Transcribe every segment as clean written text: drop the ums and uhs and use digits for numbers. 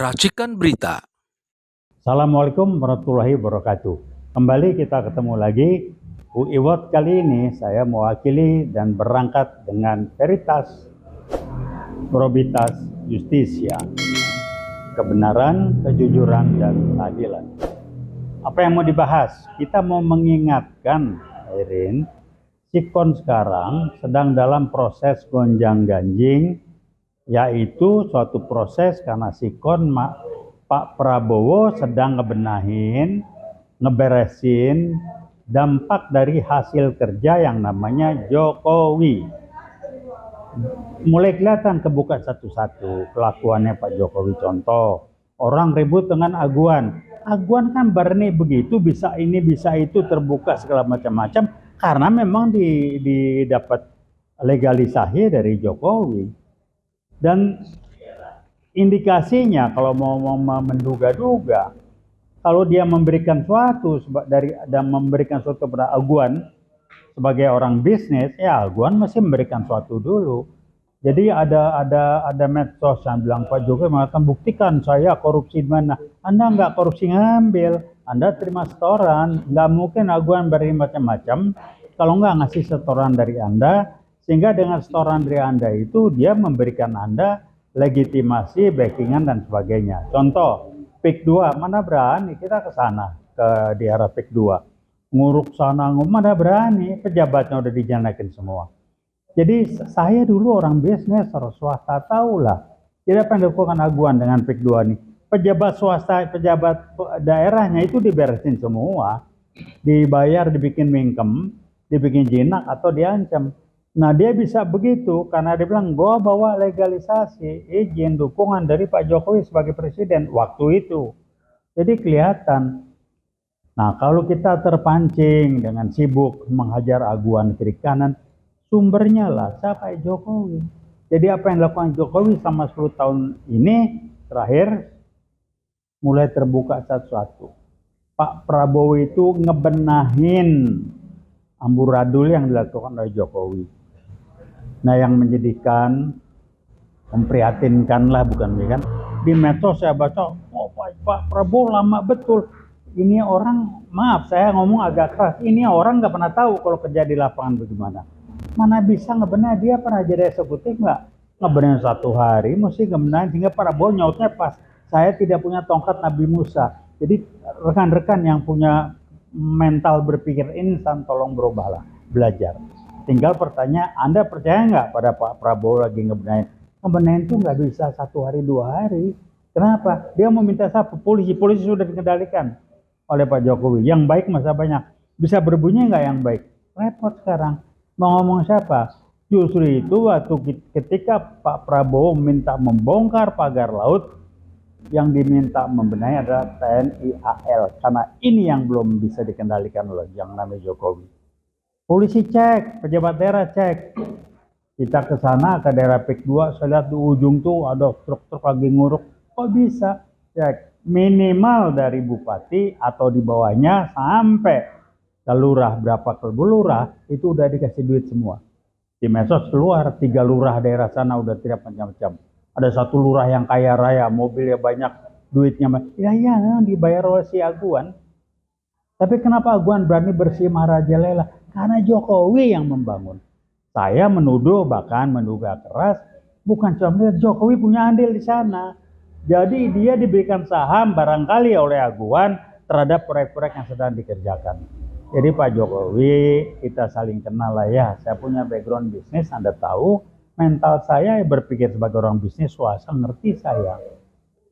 Racikan Berita. Assalamualaikum warahmatullahi wabarakatuh. Kembali kita ketemu lagi. UI World kali ini saya mewakili dan berangkat dengan Veritas, Probitas, Justisia. Kebenaran, kejujuran, dan keadilan. Apa yang mau dibahas? Kita mau mengingatkan, Erin, Sikon sekarang sedang dalam proses gonjang-ganjing, yaitu suatu proses karena Sikon Pak Prabowo sedang ngeberesin dampak dari hasil kerja yang namanya Jokowi. Mulai kelihatan kebuka satu-satu kelakuannya Pak Jokowi. Contoh, orang ribut dengan Aguan. Aguan kan berani begitu, bisa ini bisa itu, terbuka segala macam-macam karena memang didapat legalisasi dari Jokowi. Dan indikasinya kalau mau menduga-duga, kalau dia memberikan suatu dan memberikan suatu kepada Aguan sebagai orang bisnis, ya Aguan mesti memberikan suatu dulu. Jadi ada medsos yang bilang Pak Jokowi mengatakan buktikan saya korupsi di mana. Anda nggak korupsi ngambil, Anda terima setoran. Nggak mungkin Aguan beri macam-macam kalau nggak ngasih setoran dari Anda. Sehingga dengan setoran dari Anda itu dia memberikan Anda legitimasi, backingan dan sebagainya. Contoh, PIK 2, mana berani kita ke sana, ke daerah PIK 2. Nguruk sana, mana berani, pejabatnya udah dijanakin semua. Jadi saya dulu orang bisnis, orang swasta tahulah. Jadi apa yang dilakukan Aguan dengan PIK 2 nih? Pejabat swasta, pejabat daerahnya itu diberesin semua. Dibayar, dibikin mingkem, dibikin jinak atau diancam. Nah dia bisa begitu karena dia bilang gue bawa legalisasi izin dukungan dari Pak Jokowi sebagai presiden waktu itu. Jadi kelihatan. Nah kalau kita terpancing dengan sibuk menghajar Aguan kiri kanan, sumbernya lah siapa Jokowi. Jadi apa yang dilakukan Jokowi selama 10 tahun ini terakhir mulai terbuka satu-satu. Pak Prabowo itu ngebenahin amburadul yang dilakukan oleh Jokowi. Nah yang menjadikan memprihatinkan lah bukan kan, di medsos saya baca Pak Prabowo lama betul. Ini orang, maaf saya ngomong agak keras, ini orang nggak pernah tahu kalau kerja di lapangan bagaimana. Mana bisa ngebenahin, dia pernah jadi eksekutif nggak? Ngebenahin 1 hari mesti ngebenahin, sehingga Prabowo nyautnya pas, saya tidak punya tongkat Nabi Musa. Jadi rekan-rekan yang punya mental berpikir instan tolong berubahlah, belajar. Tinggal pertanyaan, Anda percaya nggak pada Pak Prabowo lagi ngebenahin? Ngebenahin itu nggak bisa 1 hari 2 hari. Kenapa? Dia mau minta siapa? Polisi sudah dikendalikan oleh Pak Jokowi. Yang baik masa banyak. Bisa berbunyi nggak yang baik? Repot sekarang. Mau ngomong siapa? Justru itu waktu ketika Pak Prabowo minta membongkar pagar laut, yang diminta membenahi adalah TNI AL. Karena ini yang belum bisa dikendalikan oleh yang namanya Jokowi. Polisi cek, pejabat daerah cek. Kita ke sana ke daerah PIK 2, saya lihat di ujung tuh ada truk-truk lagi nguruk. Kok bisa? Cek. Minimal dari bupati atau di bawahnya sampai ke lurah, berapa ke lurah itu udah dikasih duit semua. Di medsos keluar 3 lurah daerah sana udah tidak macam-macam. Ada 1 lurah yang kaya raya, mobilnya banyak, duitnya banyak. Ya dibayar oleh si Aguan. Tapi kenapa Aguan berani bersih marajalela? Karena Jokowi yang membangun. Saya menuduh bahkan menduga keras, bukan cuma Jokowi punya andil di sana. Jadi dia diberikan saham barangkali oleh Aguan terhadap proyek-proyek yang sedang dikerjakan. Jadi Pak Jokowi, kita saling kenal lah ya. Saya punya background bisnis, Anda tahu. Mental saya berpikir sebagai orang bisnis swasta, ngerti saya.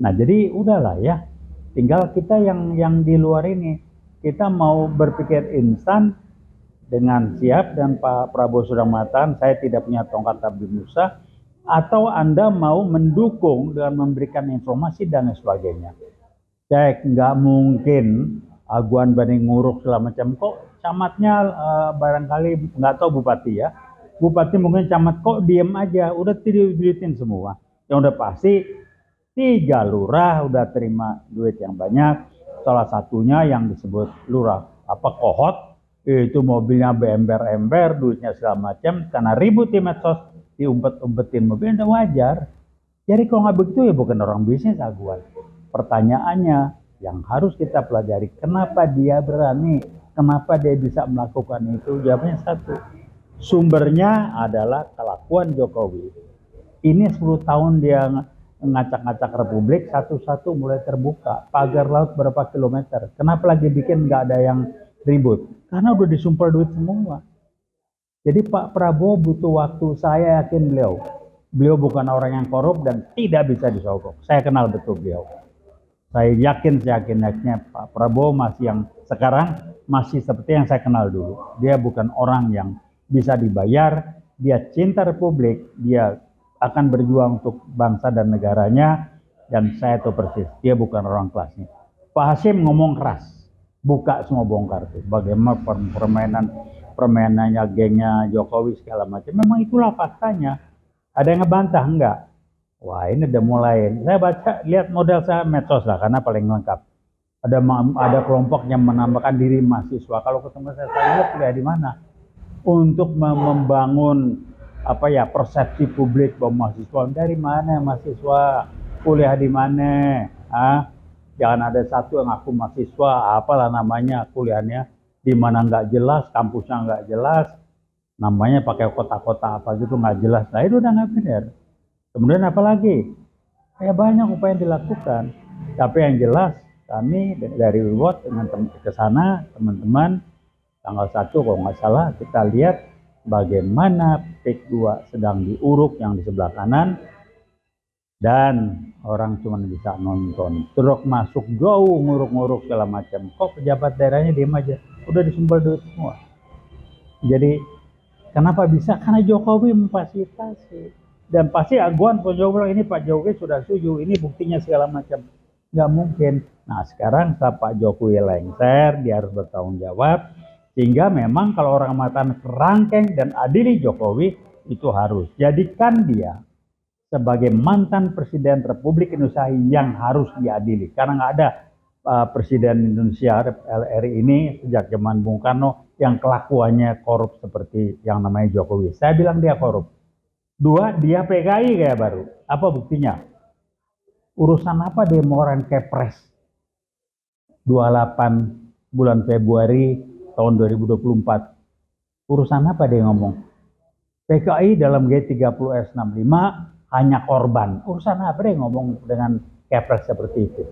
Nah jadi udahlah ya. Tinggal kita yang di luar ini. Kita mau berpikir instan dengan siap dan Pak Prabowo sudah mengatakan saya tidak punya tongkat Nabi Musa, atau Anda mau mendukung dengan memberikan informasi dan sebagainya. Cek, nggak mungkin Aguan berani nguruk segala macam. Kok camatnya barangkali nggak tahu bupati ya. Bupati mungkin camat kok diem aja, udah duitin semua. Yang udah pasti 3 lurah udah terima duit yang banyak. Salah satunya yang disebut lurah Kohot, itu mobilnya beember-ember, duitnya segala macam, karena ribut di medsos, diumpet-umpetin mobil, udah wajar. Jadi kalau nggak begitu ya bukan orang bisnis Aguan. Pertanyaannya yang harus kita pelajari, kenapa dia berani, kenapa dia bisa melakukan itu? Jawabnya satu, sumbernya adalah kelakuan Jokowi. Ini 10 tahun dia ngacak-ngacak Republik, satu-satu mulai terbuka. Pagar laut berapa kilometer? Kenapa lagi bikin nggak ada yang ribut? Karena udah disumpel duit semua. Jadi Pak Prabowo butuh waktu, saya yakin beliau bukan orang yang korup dan tidak bisa disogok. Saya kenal betul beliau. Saya yakin seyakin-yakinnya Pak Prabowo sekarang masih seperti yang saya kenal dulu. Dia bukan orang yang bisa dibayar, dia cinta Republik, dia akan berjuang untuk bangsa dan negaranya, dan saya tahu persis, dia bukan orang kelasnya. Pak Hasyim ngomong keras, buka semua bongkar tuh, bagaimana permainannya gengnya Jokowi segala macam. Memang itulah faktanya. Ada yang ngebantah enggak? Wah, ini udah mulai. Saya baca, lihat model saya medsos lah, karena paling lengkap. Ada kelompok yang menambahkan diri mahasiswa. Kalau ketemu saya lihat kuliah di mana? Untuk membangun persepsi publik bahwa mahasiswa dari mana, mahasiswa kuliah di mana? Jangan ada satu yang aku mahasiswa, apalah namanya kuliahnya, di mana nggak jelas, kampusnya nggak jelas, namanya pakai kota-kota apa gitu nggak jelas. Nah itu udah nggak benar. Kemudian apa lagi? Ya banyak upaya yang dilakukan. Tapi yang jelas kami dari Wiwot dengan ke sana teman-teman tanggal 1 kalau nggak salah kita lihat bagaimana PIK 2 sedang diuruk yang di sebelah kanan dan orang cuma bisa nonton. Truk masuk jauh nguruk-nguruk segala macam. Kok pejabat daerahnya diem aja? Udah disumbal duit semua. Jadi kenapa bisa? Karena Jokowi memfasilitasi. Dan pasti aguan Pak Jokowi ini Pak Jokowi sudah setuju, ini buktinya segala macam. Nggak mungkin. Nah sekarang setelah Pak Jokowi lengser, dia harus bertanggung jawab. Sehingga memang kalau orang mengatakan kerangkeng dan adili Jokowi, itu harus. Jadikan dia sebagai mantan Presiden Republik Indonesia yang harus diadili. Karena nggak ada Presiden Indonesia RI ini sejak zaman Bung Karno yang kelakuannya korup seperti yang namanya Jokowi. Saya bilang dia korup. 2, dia PKI kayak baru. Apa buktinya? Urusan apa dia mau orang Kepres 28 bulan Februari tahun 2024? Urusan apa dia ngomong? PKI dalam G30S65 hanya korban. Urusan apa dia ngomong dengan Kepres seperti itu?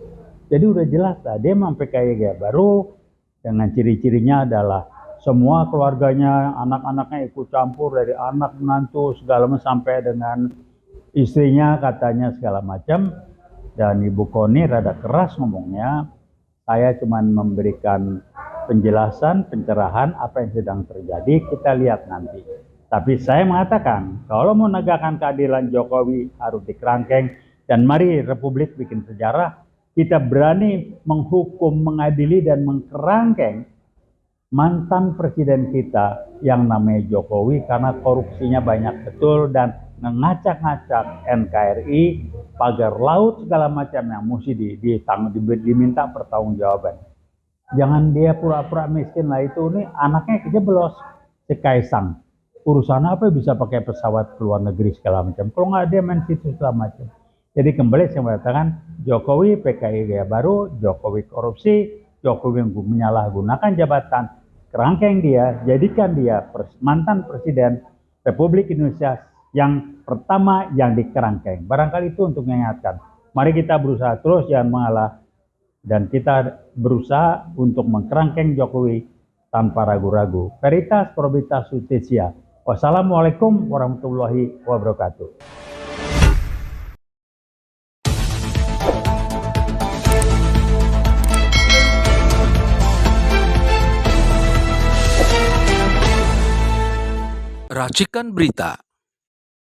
Jadi udah jelas lah, dia memang PKI kayak baru dengan ciri-cirinya adalah semua keluarganya, anak-anaknya ikut campur dari anak menantu segala macam sampai dengan istrinya katanya segala macam. Dan Ibu Koni rada keras ngomongnya, saya cuma memberikan penjelasan, pencerahan apa yang sedang terjadi, kita lihat nanti. Tapi saya mengatakan, kalau mau menegakkan keadilan Jokowi harus dikerangkeng, dan mari Republik bikin sejarah, kita berani menghukum, mengadili dan mengkerangkeng mantan presiden kita yang namanya Jokowi karena korupsinya banyak betul dan ngacak-ngacak NKRI, pagar laut segala macam yang mesti diminta pertanggungjawaban. Jangan dia pura-pura miskin lah, itu nih anaknya kejeblos si Kaisang. Urusan apa bisa pakai pesawat ke luar negeri segala macam. Kalau nggak dia main situ segala macam. Jadi kembali saya mengatakan Jokowi PKI gaya baru, Jokowi korupsi, Jokowi yang menyalahgunakan jabatan, kerangkeng dia, jadikan dia mantan presiden Republik Indonesia yang pertama yang dikerangkeng. Barangkali itu untuk mengingatkan. Mari kita berusaha terus, jangan mengalah. Dan kita berusaha untuk mengkerangkeng Jokowi tanpa ragu-ragu. Veritas Probitas Justitia. Wassalamualaikum warahmatullahi wabarakatuh. Racikan Berita